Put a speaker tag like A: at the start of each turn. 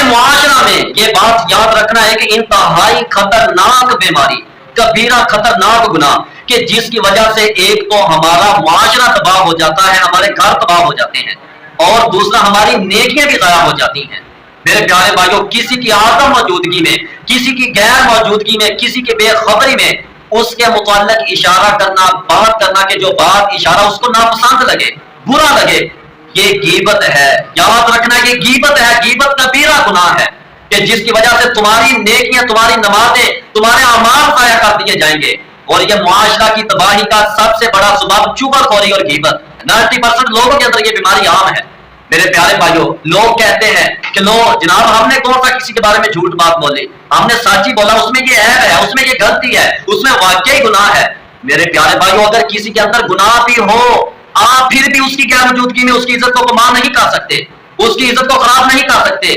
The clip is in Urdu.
A: معاشرہ میں یہ بات یاد رکھنا ہے کہ انتہائی خطرناک بیماری، کبیرہ خطرناک گناہ، کہ جس کی وجہ سے ایک تو ہمارا معاشرہ تباہ ہو جاتا ہے، ہمارے گھر تباہ ہو جاتے ہیں، اور دوسرا ہماری نیکیاں بھی ضائع ہو جاتی ہیں۔ میرے پیارے بھائیوں، کسی کی عدم موجودگی میں، کسی کی غیر موجودگی میں، کسی کی بے خبری میں اس کے متعلق اشارہ کرنا، بات کرنا کہ جو بات اشارہ اس کو ناپسند لگے، برا لگے، یہ غیبت ہے۔ یاد رکھنا کہ غیبت ہے، غیبت کبیرہ گناہ ہے، کہ جس کی وجہ سے تمہاری نیکیاں، تمہاری نمازیں، تمہارے اعمال ضائع کر دیے جائیں گے، اور یہ معاشرہ کی تباہی کا سب سے بڑا سبب چغل خوری اور غیبت۔ 90% لوگوں کے اندر یہ بیماری عام ہے۔ میرے پیارے بھائیوں، لوگ کہتے ہیں کہ لو جناب ہم نے کون سا کسی کے بارے میں جھوٹ بات بولی، ہم نے سچ ہی بولا، اس میں یہ عیب ہے، اس میں یہ غلطی ہے، اس میں واقعی گناہ ہے۔ میرے پیارے بھائیوں، اگر کسی کے اندر گناہ بھی ہو، آپ پھر بھی اس کی غیر موجودگی میں اس کی عزت کو کمال نہیں کر سکتے، اس کی عزت کو خراب نہیں کر سکتے۔